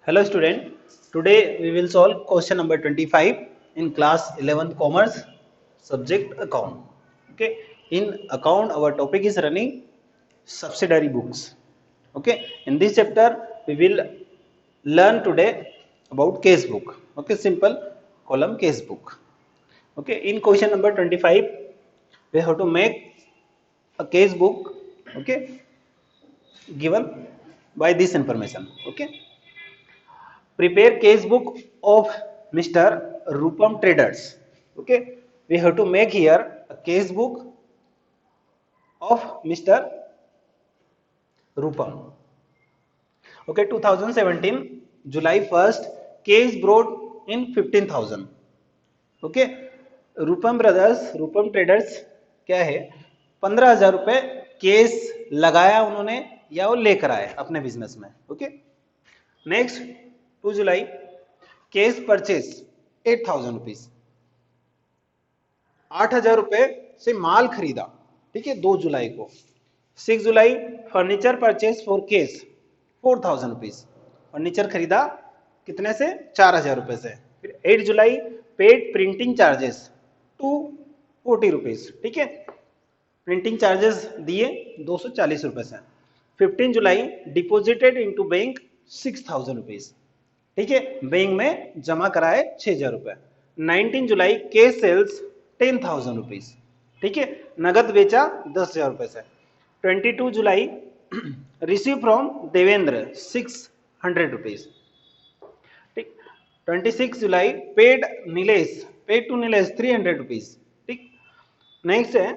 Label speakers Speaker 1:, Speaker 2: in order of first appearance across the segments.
Speaker 1: Hello student, today we will solve question number 25 in class 11 commerce subject account. Okay, in account our topic is running subsidiary books. Okay, in this chapter we will learn today about case book. Okay, simple column case book. Okay, in question number 25 we have to make a case book. Okay, given by this information. Okay, prepare case book of Mr. Rupam Traders. Okay, we have to make here a case book of Mr. Rupam. Okay, 2017 July 1st case brought in 15,000. Okay, Rupam traders क्या है, 15,000 रुपए case लगाया उन्होंने या वो लेकर आए अपने बिजनेस में. Okay, next 2 July cash purchase 8,000 rupees, 8,000 रुपए से माल खरीदा. ठीक है, 2 जुलाई को. 6 July furniture purchase for cash 4,000 rupees, furniture खरीदा कितने से, 4,000 रुपए से. फिर 8 July paid printing charges 240 rupees. ठीक है, प्रिंटिंग चार्जेस दिए 240 रुपए से. 15 July deposited into bank 6,000 rupees. ठीक है, बैंक में जमा कराए 6,000 रुपए. 19 जुलाई केस सेल्स 10,000 रुपीज. ठीक है, नगद बेचा 10,000 रुपए से. 22 July receive from Devendra 600 rupees. ठीक, 26 July paid to Nilesh 300 rupees. ठीक, नेक्स्ट है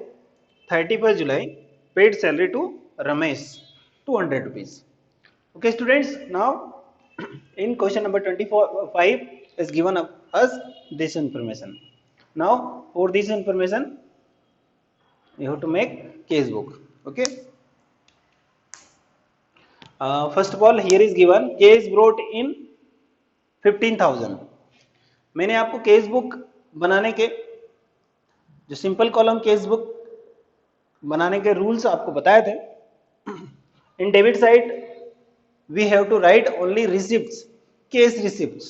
Speaker 1: 31 July paid salary to Ramesh 200 rupees. Okay students, now in question number 25 is given us this information. Now for this information you have to make case book. Okay, first of all here is given case brought in 15,000. मैंने आपको case book बनाने के जो simple column case book बनाने के rules आपको बताए थे. In debit side we have to write only receipts, case receipts.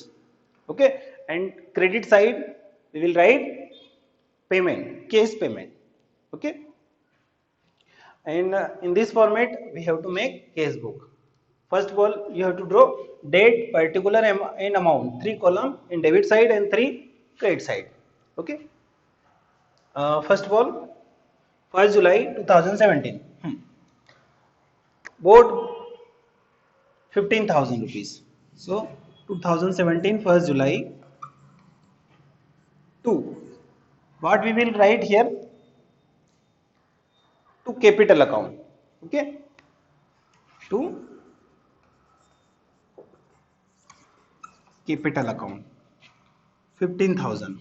Speaker 1: Okay, and credit side we will write payment, case payment. Okay, and in this format we have to make case book. First of all you have to draw date, particular and amount, 3 column in debit side and 3 credit side. Okay, first of all 1st July 2017 board 15,000 rupees. So 2017 1st July to what we will write here, to capital account. Okay, to capital account 15,000.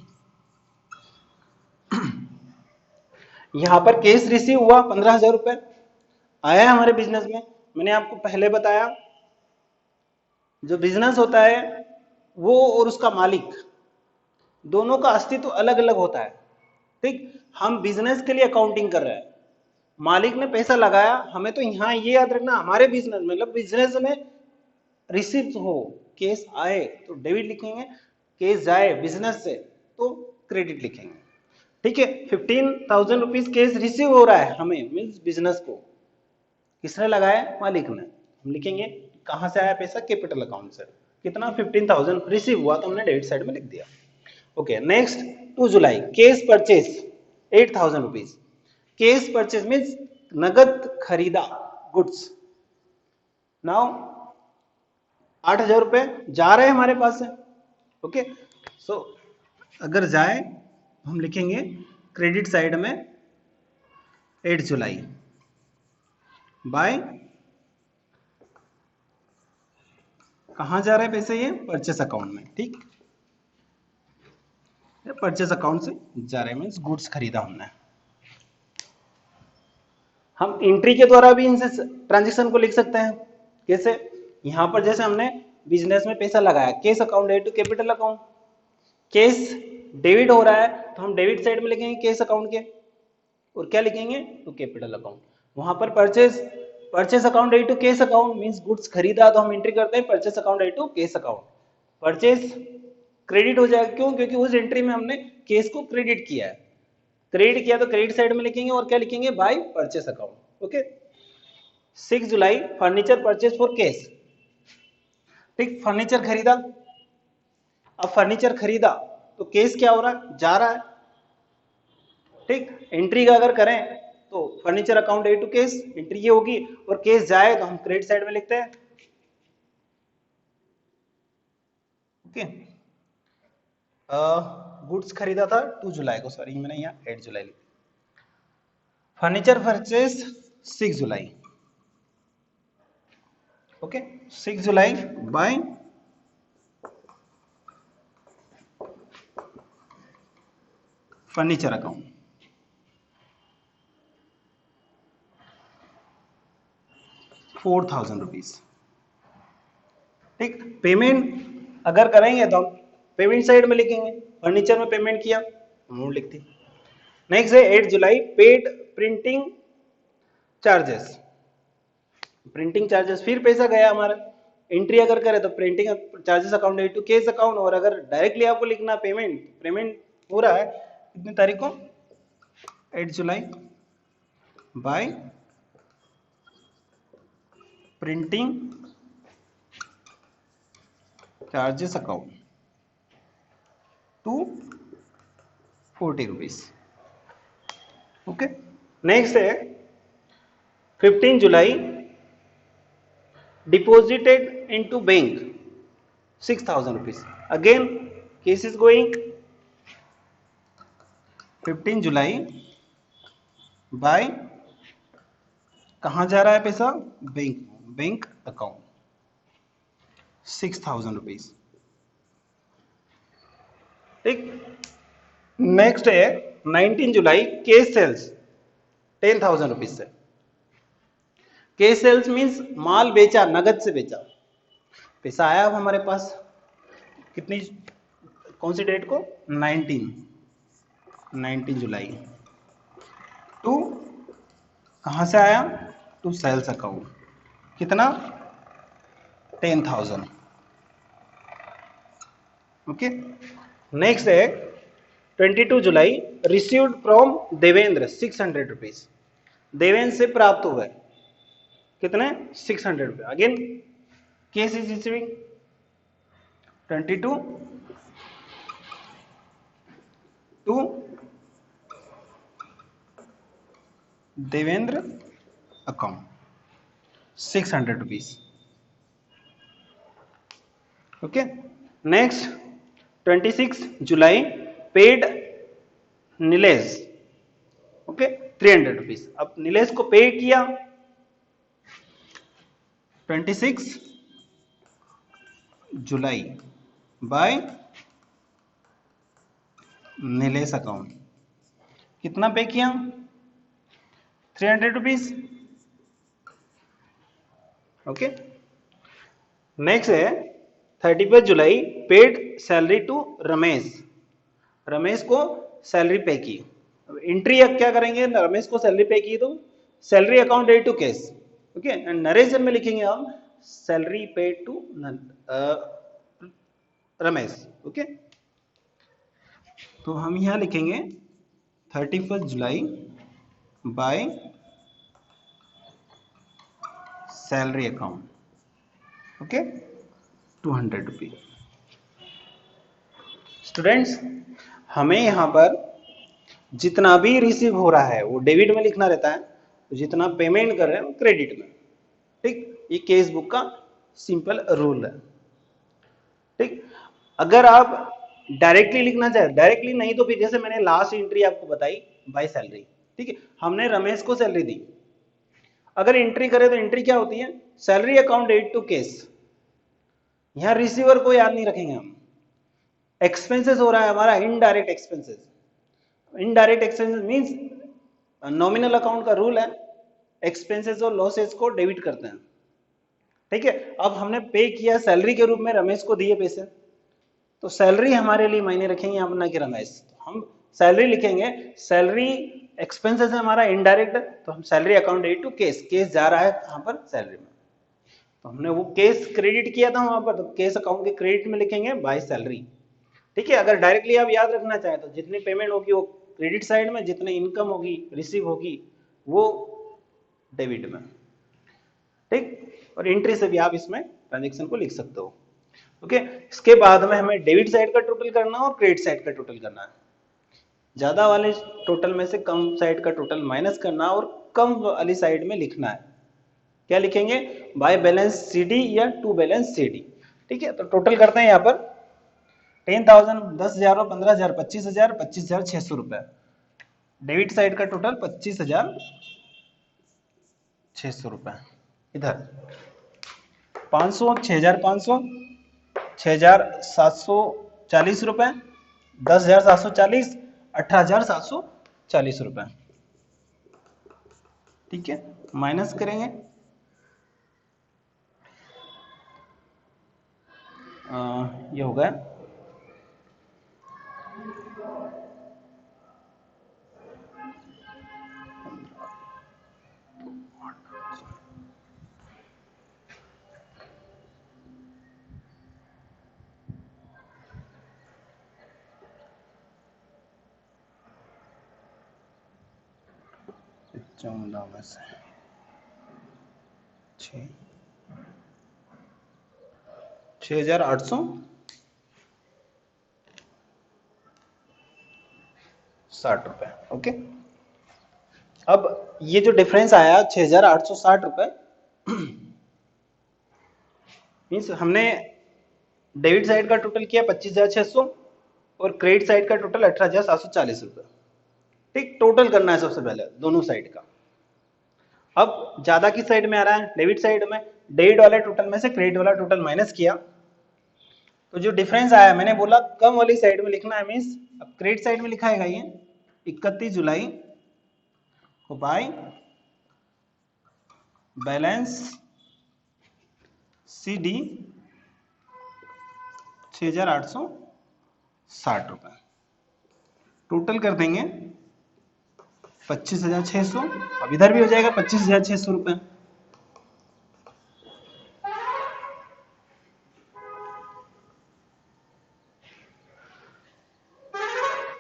Speaker 1: यहां पर case receive हुआ 15,000 रुपए आया हमारे business में. मैंने आपको पहले बताया जो बिजनेस होता है वो और उसका मालिक दोनों का अस्तित्व अलग अलग होता है. ठीक, हम बिजनेस के लिए अकाउंटिंग कर रहे हैं, मालिक ने पैसा लगाया. हमें तो यहाँ ये याद रखना हमारे बिजनेस में, मतलब बिजनेस में रिसीव्ड हो, केस आए तो डेबिट लिखेंगे, केस जाए बिजनेस से तो क्रेडिट लिखेंगे. ठीक है, 15,000 रुपीज केस रिसीव हो रहा है हमें, मीन्स बिजनेस को किसने लगाया, मालिक ने. हम लिखेंगे कहां से आया पैसा, कैपिटल अकाउंट से. कितना, 15,000 रिसीव हुआ तो हमने डेबिट साइड में लिख दिया. Okay, next 2 July cash purchase 8,000 rupees. Cash purchase means नगद खरीदा गुड्स. नाउ 8,000 रुपए जा रहे हैं हमारे पास से. ओके, सो अगर जाए हम लिखेंगे क्रेडिट साइड में 8 जुलाई बाय कहां जा रहे हैं पैसे, ये परचेस अकाउंट में. ठीक, परचेस अकाउंट से जा रहे हैं मीन्स गुड्स खरीदा हमने. हम एंट्री के द्वारा भी इनसे ट्रांजैक्शन को लिख सकते हैं. कैसे, यहां पर जैसे हमने बिजनेस में पैसा लगाया, केस अकाउंट है to capital account, cash debit हो रहा है तो हम डेबिट साइड में लिखेंगे केस अकाउंट के, और क्या लिखेंगे, टू कैपिटल अकाउंट. वहां पर purchase purchase account debit to cash account means goods खरीदा तो हम एंट्री करते हैं purchase account debit to cash account. Purchase credit हो जाएगा, क्यों? क्योंकि उस एंट्री में हमने केस को क्रेडिट किया है। क्रेडिट किया तो क्रेडिट साइड में लिखेंगे और क्या लिखेंगे? By purchase account. Okay. 6 July furniture purchase for cash. ठीक, फर्नीचर खरीदा। अब फर्नीचर खरीदा तो केस क्या हो रहा है? जा रहा है। ठीक, एंट्री का अगर करें तो furniture account debit to cash entry ये होगी, और केस जाए तो हम क्रेडिट साइड में लिखते हैं। ओके। गुड्स खरीदा था 2 जुलाई को, सॉरी मैंने यहाँ 8 जुलाई लिखा। फर्नीचर परचेस 6 जुलाई। ओके, 6 जुलाई बाय फर्नीचर अकाउंट। ₹4,000। ठीक, पेमेंट अगर करेंगे तो हम पेमेंट साइड में लिखेंगे, फर्नीचर में पेमेंट किया अमाउंट लिखते। नेक्स्ट है 8 July paid printing charges. Printing charges फिर पैसा गया हमारा। एंट्री अगर करें तो printing charges account debit to cash account, और अगर डायरेक्टली आपको लिखना पेमेंट हो रहा है कितनी तारीख को? 8 July by printing charges account to ₹40। Okay. Next है 15 July deposited into bank ₹6,000. Again case is going 15 July by कहाँ जा रहा है पैसा? Bank account ₹6,000। ठीक, नेक्स्ट है 19 जुलाई केस सेल्स ₹10,000 से। केस सेल्स मीन्स माल बेचा, नगद से बेचा, पैसा आया अब हमारे पास कितनी, कौन सी डेट को? 19 जुलाई। टू कहां से आया? To sales account. कितना? 10,000। ओके। नेक्स्ट है 22 July received from Devendra ₹600। Devendra से प्राप्त हुए कितने? ₹600। Again cash is receiving 22 to Devendra account ₹600। Okay. Next 26 July paid Nilesh. Okay, ₹300। अब नीलेश को पे किया 26 जुलाई बाय नीलेश अकाउंट। कितना पे किया? ₹300। ओके। नेक्स्ट है 31 July paid salary to Ramesh. Ramesh को सैलरी पे की। एंट्री अब क्या करेंगे? रमेश को सैलरी पे की तो salary account debit to cash. Okay, and narration में लिखेंगे हम salary paid to Ramesh. Okay, तो हम यहां लिखेंगे 31 July by salary account. Okay, ₹200। Students, हमें यहां पर जितना भी रिसीव हो रहा है वो डेबिट में लिखना रहता है, तो जितना पेमेंट कर रहे हैं वो क्रेडिट में। ठीक, ये केस बुक का सिंपल रूल है। ठीक, अगर आप डायरेक्टली लिखना चाहे, डायरेक्टली नहीं तो फिर जैसे मैंने लास्ट एंट्री आपको बताई बाय सैलरी। ठीक है, हमने रमेश को सैलरी दी। अगर एंट्री करें तो एंट्री क्या होती है? Salary account debit to cash. यहां रिसीवर को याद नहीं रखेंगे हम। एक्सपेंसेस हो रहा है हमारा indirect expenses. Indirect expenses means nominal account का रूल है, एक्सपेंसेस और लॉसेस को डेबिट करते हैं। ठीक है, अब हमने पे किया सैलरी के रूप में, रमेश को दिए पैसे, तो सैलरी हमारे लिए मायने रखेंगे अपना कि रमेश। तो हम सैलरी लिखेंगे, सैलरी एक्सपेंसेस है हमारा इनडायरेक्ट, तो हम salary account debit to cash, cash जा रहा है कहाँ पर, सैलरी में, तो हमने वो केस क्रेडिट किया था वहां पर, तो केस अकाउंट के क्रेडिट में लिखेंगे बाय सैलरी। ठीक है, अगर डायरेक्टली आप याद रखना चाहें तो जितनी पेमेंट होगी वो क्रेडिट साइड में, जितनी इनकम होगी रिसीव होगी वो डेबिट में। ठीक, और एंट्री से भी आप इसमें ट्रांजेक्शन को लिख सकते हो। ओके, इसके बाद में हमें डेबिट साइड का टोटल करना है और क्रेडिट साइड का टोटल करना है। ज्यादा वाले टोटल में से कम साइड का टोटल माइनस करना और कम वाली साइड में लिखना है। क्या लिखेंगे, बाय बैलेंस सीडी या टू बैलेंस सीडी। ठीक है, तो टोटल करते हैं यहाँ पर 10,000, 10,000 और 15,000, 25,000, 25,600 रुपए। डेबिट साइड का टोटल 25,600 रुपए। इधर 500, 6,500, 6,740 रुपए, 10,740, 18,740 रुपए। ठीक है, माइनस करेंगे ये हो गया 14 में से 6,860 रुपए। ओके, अब ये जो डिफरेंस आया 6,860 रुपए मीन्स हमने डेबिट साइड का टोटल किया 25,600 और क्रेडिट साइड का टोटल 18,740 रुपए। ठीक, टोटल करना है सबसे पहले दोनों साइड का। अब ज्यादा किस साइड में आ रहा है, डेबिट साइड में। डेबिट वाले टोटल में से क्रेडिट वाला टोटल माइनस किया तो जो डिफरेंस आया, मैंने बोला कम वाली साइड में लिखना है, मीन्स अब क्रेडिट साइड में लिखा है ये 31 जुलाई को बाय बैलेंस सीडी 6,860 रुपए। टोटल कर देंगे 25,600। अब इधर भी हो जाएगा 25,600 रुपए।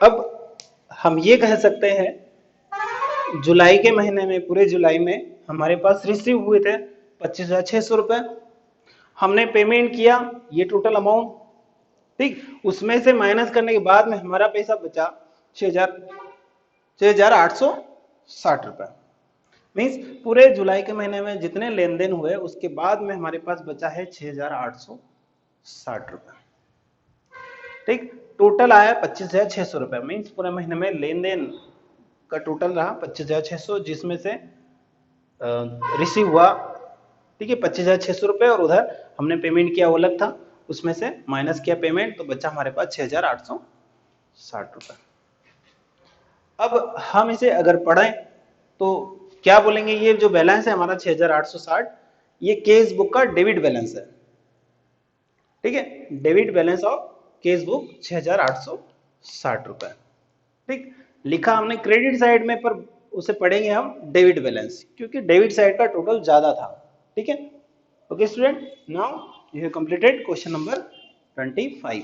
Speaker 1: अब हम ये कह सकते हैं जुलाई के महीने में, पूरे जुलाई में हमारे पास रिसीव हुए थे 25,600 रुपए। हमने पेमेंट किया ये टोटल अमाउंट। ठीक, उसमें से माइनस करने के बाद में हमारा पैसा बचा 6,860 रुपए। मीन्स पूरे जुलाई के महीने में जितने लेन देन हुए उसके बाद में हमारे पास बचा है 6,860 रुपए। ठीक, टोटल आया 25,600 रुपए। मीन्स पूरे महीने में लेन देन का टोटल रहा 25,600, जिसमें से रिसीव हुआ ठीक है 25,600 रुपए, और उधर हमने पेमेंट किया वो अलग था, उसमें से माइनस किया पेमेंट, तो बचा हमारे पास 6,860 रुपए। अब हम इसे अगर पढ़ें तो क्या बोलेंगे, ये जो बैलेंस है हमारा 6,860, ये केस बुक का डेबिट बैलेंस है। ठीक है, debit balance of case book 6,860 रुपए। ठीक, लिखा हमने क्रेडिट साइड में, पर उसे पढ़ेंगे हम डेबिट बैलेंस, क्योंकि डेबिट साइड का टोटल ज्यादा था। ठीक है, okay student, now you have completed question number 25।